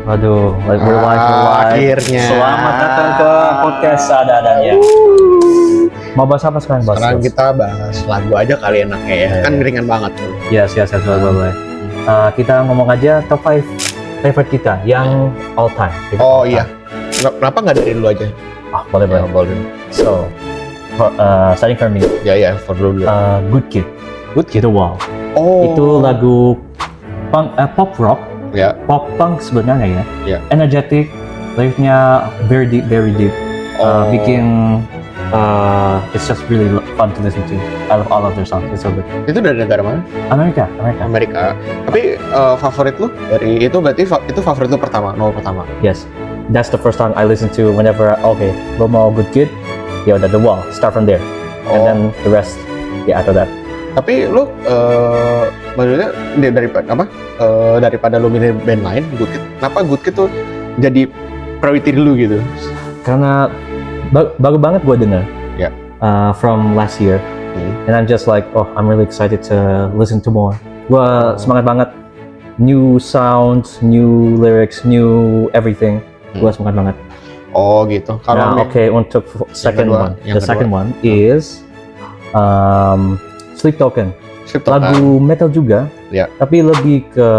Waduh, we're live. Akhirnya. Selamat datang ke podcast Ada-adanya. Mau bahas apa sekarang, Bos? Sekarang kita bahas lagu aja kali enaknya ya. Kan ringan banget tuh. Yes, boleh. Kita ngomong aja top 5 favorite kita yang all time. Oh iya. Kenapa nggak dari dulu aja? Boleh. So, starting from me. Ya, for dulu. Good Kid. The Wall. Oh. Itu lagu pop rock. Ya. Pop punk sebenarnya ya. Ya. Energetic, liriknya very deep. Bikin it's just really fun to listen to. I love all of their songs. It's so good. Itu dari negara mana? Amerika. Tapi favorit lu dari itu berarti itu favorit lu nomor pertama. Yes, that's the first song I listen to whenever lo mau Good Kid, ya udah The Wall. Start from there, and then the rest, after that. Tapi lu maksudnya daripada lu milih band lain, Good Kid, kenapa Good Kid tuh jadi priority dulu gitu? Karena baru banget gue denger from last year, and I'm just like, I'm really excited to listen to more. Gue semangat banget, new sounds, new lyrics, new everything. Gue semangat banget. Oh gitu. Kalau untuk second one is Sleep Token. Lagu metal juga, tapi lebih ke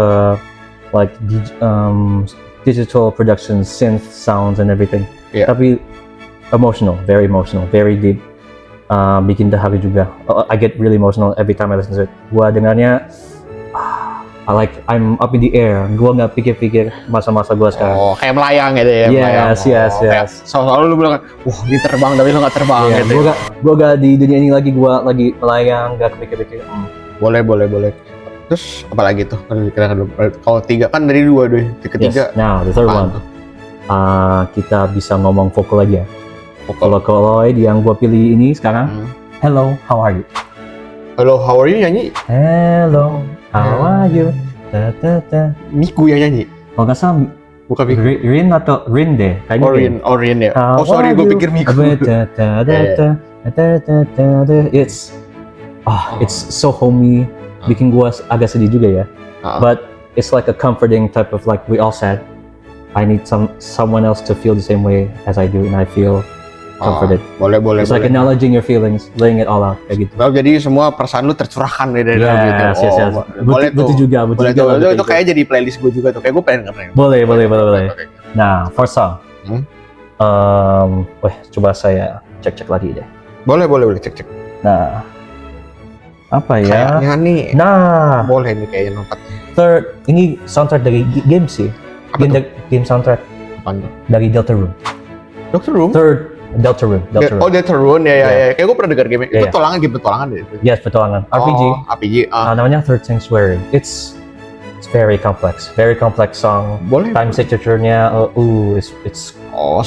like digital production, synth sounds and everything. Tapi very emotional, very deep. Bikin dahaga juga. I get really emotional every time I listen to it. Gua dengarnya, I'm up in the air. Gua nggak pikir-pikir masa-masa gua sekarang. Oh, kayak melayang gitu ya? Yes. Soalnya lu bilang, wah ini terbang, tapi lu nggak terbang gitu. Gua gak di dunia ini lagi, gua lagi melayang, gak kepikir-pikir. Boleh. Terus apa lagi tuh? Kalau 3 kan dari 2 deh. Ketiga. Yes. Now the third one. Kita bisa ngomong vokal aja. Vocaloid yang gua pilih ini sekarang. Hello, how are you? Hello, how are you nyanyi? Hello, how are you? Miku yang nyanyi? Oh nggak salah. Bukan Miku. Rin atau Rin deh. Rin ya. Oh sorry, gue pikir Miku. It's so homey. Bikin gua agak sedih juga ya. But it's like a comforting type of, like we all said, I need someone else to feel the same way as I do, and I feel comforted. Boleh. It's like acknowledging your feelings, laying it all out kayak gitu. Well, jadi semua perasaan lu tercurahkan dari dalam gitu. Yes. Boleh tuh. Boleh itu kayak jadi playlist gue juga tuh. Kayak gue pengen ngedengerin. Boleh. Nah, first song. Coba saya cek lagi deh. Boleh cek. Nah, apa ya? Kayaknya nih. Nah, boleh nih kayaknya nomor 4. Third, ini soundtrack dari game sih. Game soundtrack. Apaan tuh? Dari Deltarune. Deltarune? Third, Deltarune. Oh, Deltarune ya. Kayak gue pernah dengar game. Game petualangan deh. Yes, petualangan. RPG. Namanya Third Sanctuary. It's very complex song. Boleh. Time signature-nya, it's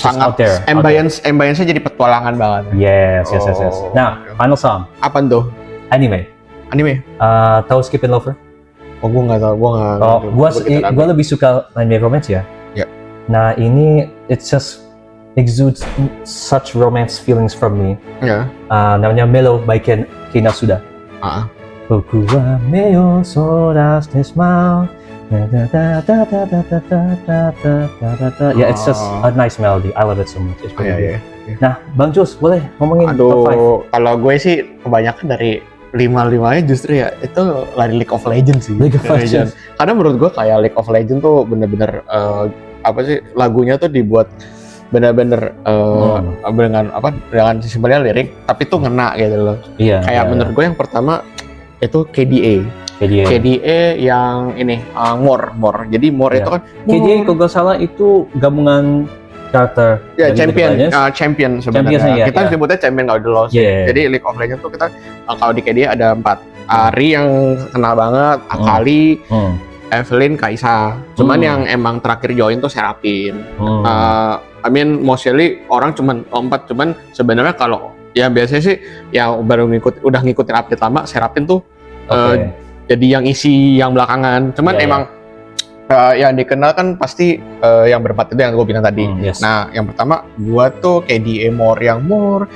sangat out there. Ambience-nya jadi petualangan banget. Yes. Nah, final song. Apaan tuh? Anime. Tahu Skip and Lover? Oh, gue nggak tahu. Gue lebih suka anime romance ya. Nah, ini it just exudes such romance feelings from me. Namanya Mellow by Kinasuda. Boku wa meo soraste smile. It's just a nice melody. I love it so much. It's pretty good. Nah, Bang Jus, boleh ngomongin top 5? Kalau gue sih kebanyakan dari 5-5-nya justru ya itu lari League of Legends sih. League of Legends. Karena menurut gue kayak League of Legends tuh bener-bener lagunya tuh dibuat bener-bener dengan simpelnya lirik, tapi tuh ngena gitu loh. Kayak menurut gue yang pertama itu KDA yang ini More. Jadi More itu kan KDA kalau nggak salah itu gabungan karakter champion sebenarnya. Kita sebutnya champion kalau di LoL. Jadi League of Legends tuh kita kalau di KDA ada 4. Ari yang kenal banget, Akali, Evelyn, Kaisa. Cuman yang emang terakhir join tuh Seraphine. Mostly orang cuman 4, cuman sebenarnya kalau ya biasanya sih yang udah ngikutin update lama, Seraphine tuh jadi yang isi yang belakangan. Cuman emang yang dikenal kan pasti yang berempat itu yang gue bilang tadi. Nah, yang pertama gua tuh KDA More yang More.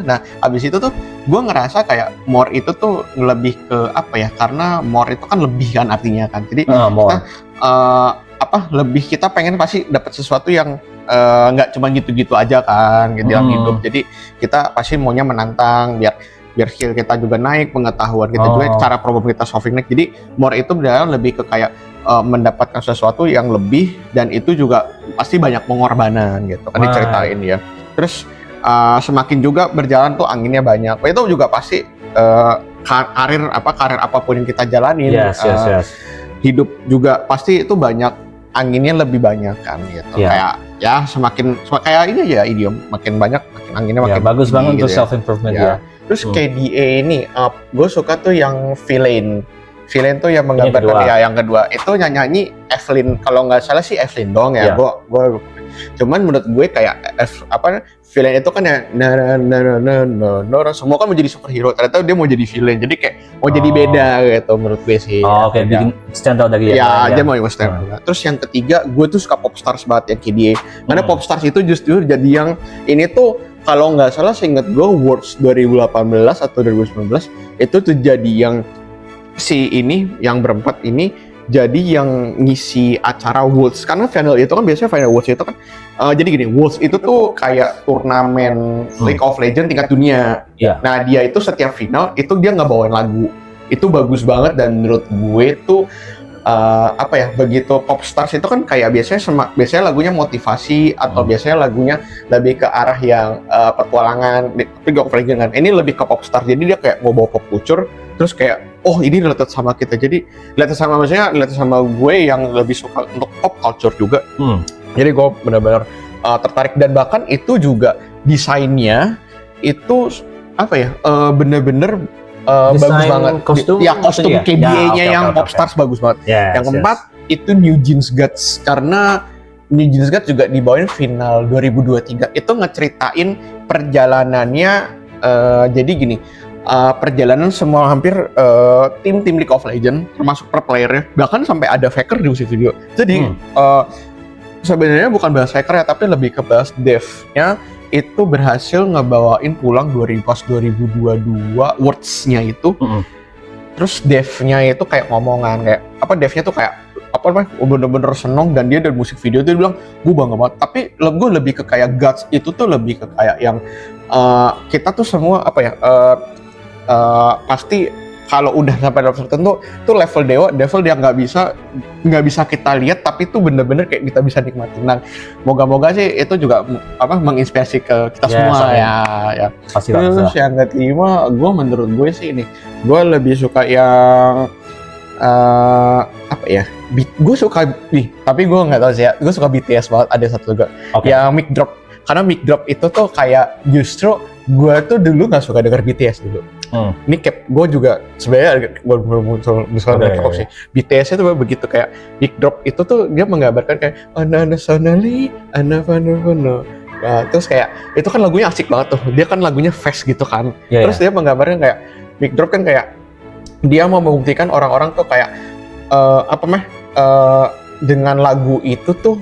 Nah, abis itu tuh gue ngerasa kayak more itu tuh lebih ke apa ya, karena more itu kan lebih kan artinya kan, jadi kita lebih, kita pengen pasti dapat sesuatu yang nggak cuma gitu-gitu aja kan gitu dalam hidup, jadi kita pasti maunya menantang biar skill kita juga naik, pengetahuan kita juga, cara problem kita solving naik. Jadi more itu benar lebih ke kayak mendapatkan sesuatu yang lebih, dan itu juga pasti banyak pengorbanan gitu kan diceritain ya. Terus semakin juga berjalan tuh anginnya banyak. Itu juga pasti karir apapun yang kita jalanin, hidup juga pasti itu banyak anginnya lebih banyak kan gitu. Kayak ya semakin kayak ini ya idiom, makin banyak makin anginnya makin bagus banget gitu untuk self improvement ya. Terus KDA ini, gue suka tuh yang Villain tuh yang menggambarkan yang kedua itu nyanyi Evelyn, kalau nggak salah sih Evelyn dong ya. Gue cuman menurut gue kayak Villain itu kan ya semua kan mau jadi superhero, ternyata dia mau jadi villain, jadi kayak mau jadi beda gitu menurut gue sih. Bikin stand out dari dia mau stand out. Terus yang ketiga, gue tuh suka Popstars banget yang KDA, karena Popstars itu justru jadi yang ini tuh, kalau nggak salah seinget gue Worlds 2018 atau 2019 itu tuh jadi yang si ini yang berempat ini jadi yang ngisi acara Worlds, karena final itu kan biasanya final Worlds itu kan jadi gini, Worlds itu tuh kayak turnamen League of Legends tingkat dunia. Nah dia itu setiap final itu dia nggak bawain lagu, itu bagus banget, dan menurut gue tuh begitu Popstars itu kan kayak biasanya lagunya motivasi atau biasanya lagunya lebih ke arah yang petualangan, tapi League of Legends kan ini lebih ke Popstars, jadi dia kayak mau bawa pop culture, terus kayak ini related sama kita, jadi related sama gue yang lebih suka untuk pop culture juga. Jadi gue benar-benar tertarik, dan bahkan itu juga desainnya itu bener-bener bagus banget. Kostum KDA-nya yang Popstars bagus banget. Yang keempat itu New Jeans Guts, karena New Jeans Guts juga dibawain final 2023. Itu ngeceritain perjalanannya, jadi gini, perjalanan semua hampir tim League of Legends termasuk per playernya, bahkan sampai ada faker di musik video. Jadi sebenarnya bukan bahas faker ya, tapi lebih ke bahas devnya itu berhasil ngebawain pulang 2022 Worlds-nya itu. Terus devnya itu kayak ngomongan kayak devnya tuh kayak bener-bener seneng, dan dia dari musik video tuh dia bilang gue bangga banget, tapi gue lebih ke kayak guts itu tuh lebih ke kayak yang kita tuh semua pasti kalau udah sampai level tertentu tuh level devil dia nggak bisa kita lihat, tapi tuh bener-bener kayak kita bisa nikmatin. Nah, moga-moga sih itu juga menginspirasi ke kita semua ya. Terus yang kelima, menurut gue sih ini, gue lebih suka yang gue suka tapi gue nggak tahu sih ya, gue suka BTS banget. Ada satu juga yang Mic Drop, karena Mic Drop itu tuh kayak justru gue tuh dulu nggak suka denger BTS dulu. Ini gue juga sebenarnya gue muncul dari K-pop sih. BTS itu begitu kayak Mic Drop itu tuh dia menggambarkan kayak Sonali, terus kayak itu kan lagunya asik banget tuh. Dia kan lagunya fast gitu kan. Terus dia menggambarkan kayak Mic Drop kan kayak dia mau membuktikan orang-orang tuh kayak dengan lagu itu tuh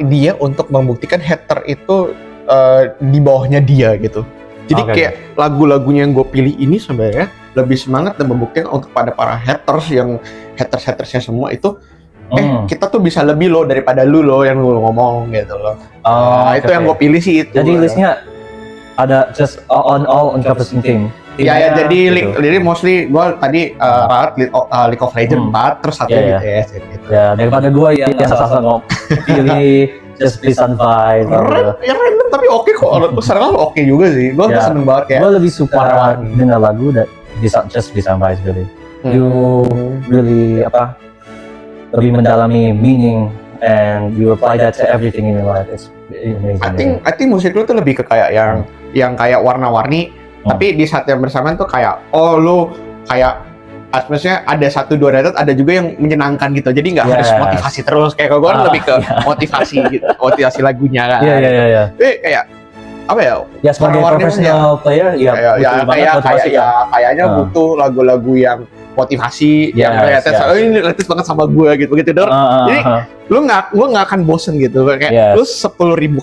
dia untuk membuktikan hater itu di bawahnya dia gitu. Jadi kayak lagu-lagunya yang gue pilih ini sebenarnya lebih semangat dan membuktikan untuk para haters yang hatersnya semua itu kita tuh bisa lebih loh daripada lu yang lu ngomong gitu loh. Itu yang gue pilih sih itu. Jadi listnya ada just all encompassing theme. Jadi mostly gue tadi League of Legends 4 terus satu BTS gitu. Ya, daripada gue yang asal-asal pilih just please and vibe. Random tapi oke kok. Sekarang oke juga sih. Gue seneng banget kayak. Gue lebih suka dengar lagu that just please and vibe really. You really lebih mendalami meaning and you apply that to everything in your life. It's amazing. I think musik lu tuh lebih ke kayak yang kayak warna-warni. Tapi di saat yang bersamaan tuh kayak lu kayak maksudnya ada 1-2 rated, ada juga yang menyenangkan gitu, jadi nggak harus motivasi terus kayak gue lebih ke motivasi gitu, motivasi lagunya kan. Tapi kayak sebagai professional player kayaknya butuh lagu-lagu yang motivasi yang ini latest banget sama gue gitu denger. Jadi lu nggak akan bosen gitu kayak lu 10.000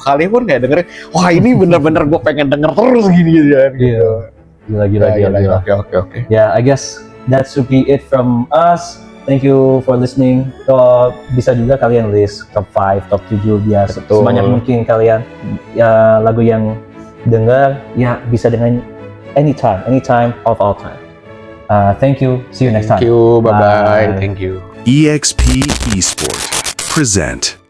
kali pun kayak denger, wah ini bener-bener gue pengen denger terus gini kan gitu. Gila. Oke. Yeah, I guess that should be it from us. Thank you for listening. So, bisa juga kalian list top 5, top 7 biar sebanyak mungkin kalian ya lagu yang dengar ya bisa dengan anytime of all time. Thank you. See you next time. Thank you. Bye. Thank you. EXP Esport present.